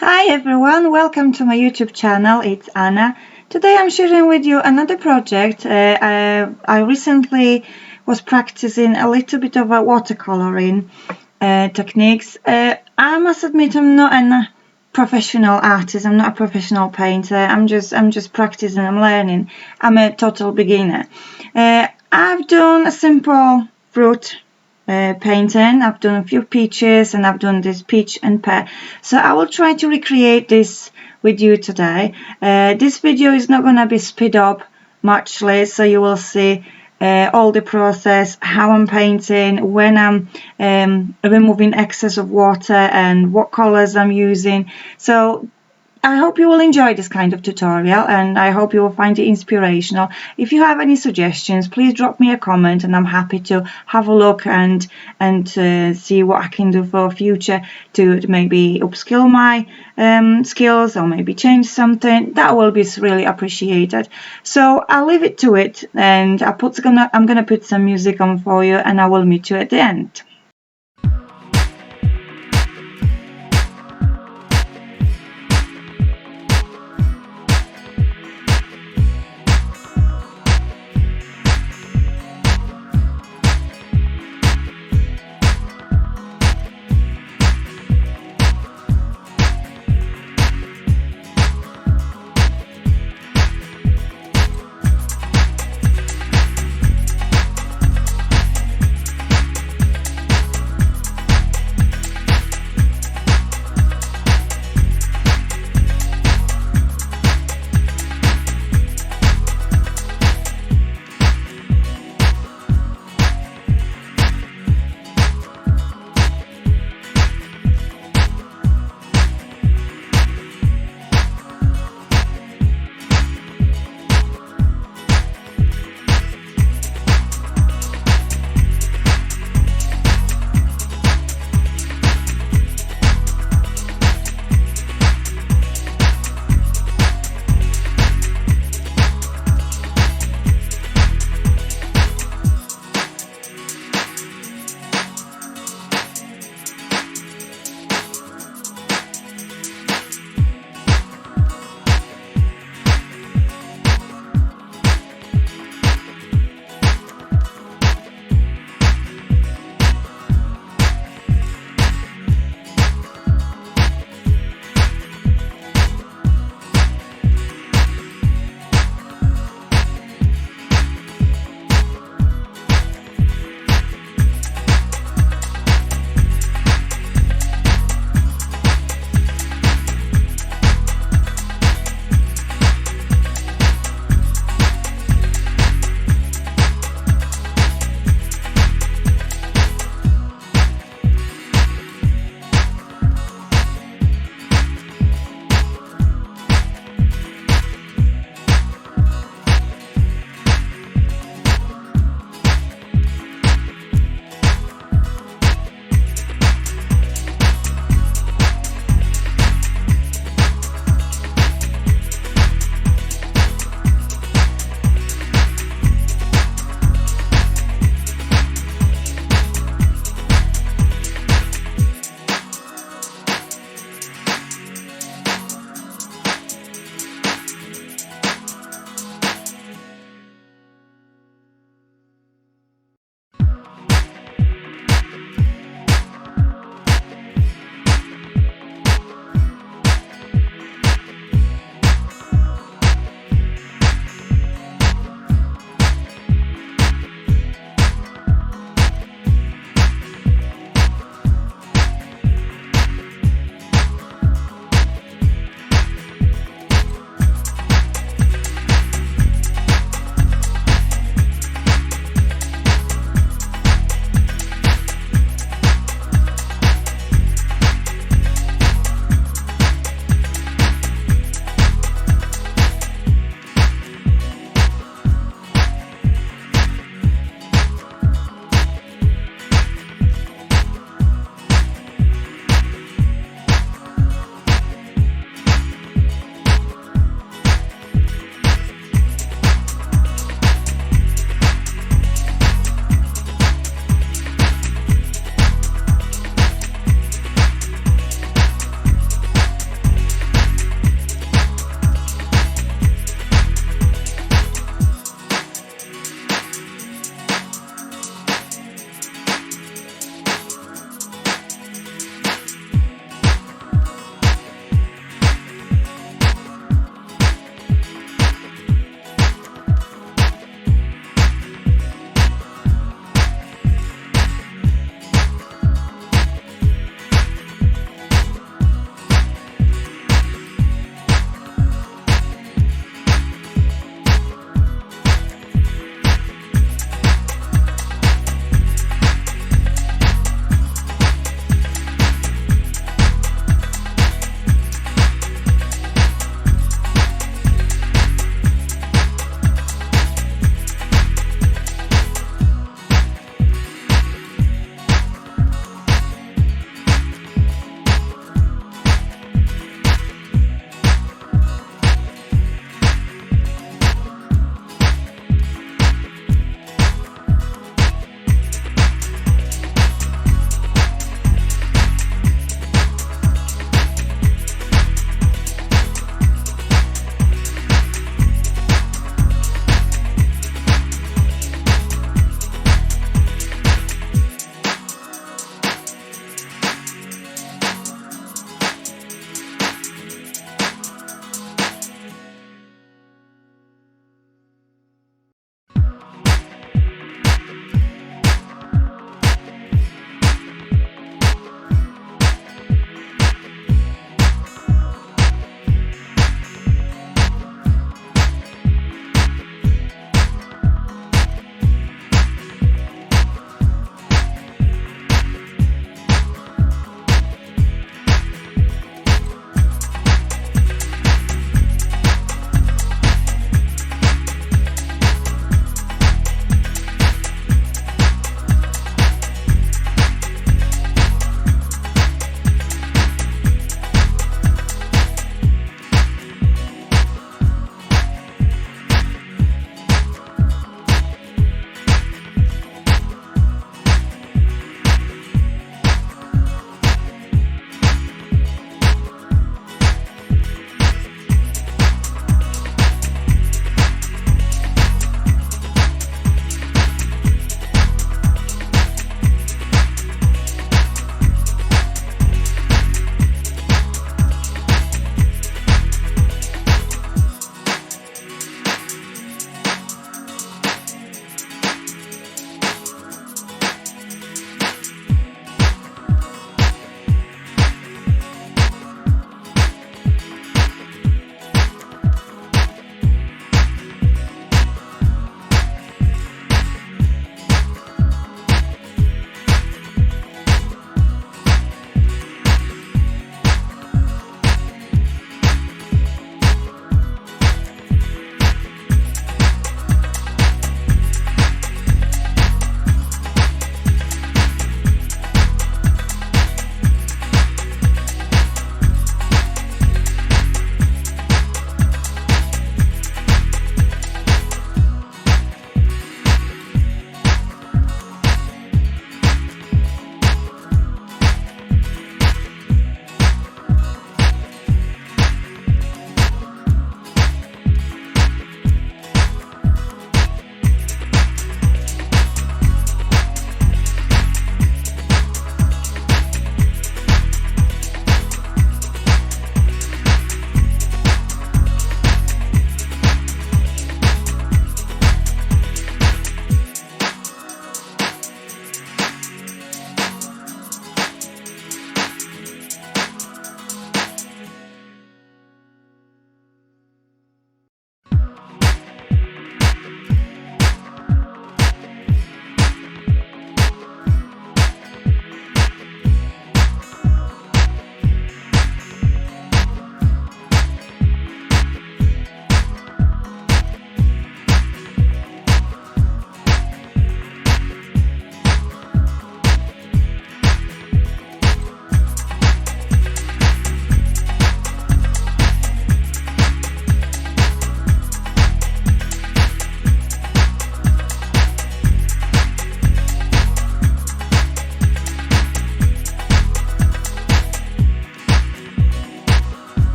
Hi everyone, welcome to my YouTube channel. It's Anna. Today I'm sharing with you another project. I recently was practicing a little bit of a watercoloring techniques. I must admit I'm not a professional artist. I'm not a professional painter. I'm just practicing. I'm learning. I'm a total beginner. I've done a simple fruit painting. I've done a few peaches and I've done this peach and pear. So I will try to recreate this with you today. This video is not going to be speed up muchly, so you will see all the process, how I'm painting, when I'm removing excess of water and what colors I'm using. So I hope you will enjoy this kind of tutorial and I hope you will find it inspirational. If you have any suggestions, please drop me a comment and I'm happy to have a look and see what I can do for future to maybe upskill my skills or maybe change something. That will be really appreciated. So I'll leave it to it and I'm gonna put some music on for you and I will meet you at the end.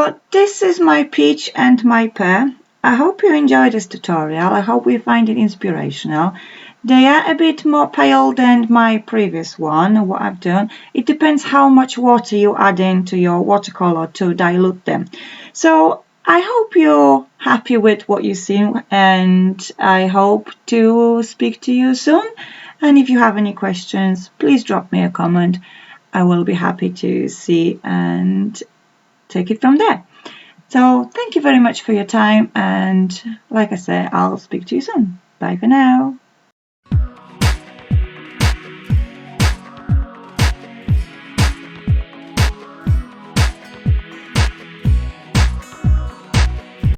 So this is my peach and my pear. I hope you enjoyed this tutorial. I hope you find it inspirational. They are a bit more pale than my previous one, what I've done. It depends how much water you add into your watercolor to dilute them. So I hope you're happy with what you see, and I hope to speak to you soon. And if you have any questions, please drop me a comment. I will be happy to see and take it from there. So thank you very much for your time, and like I said, I'll speak to you soon. Bye for now.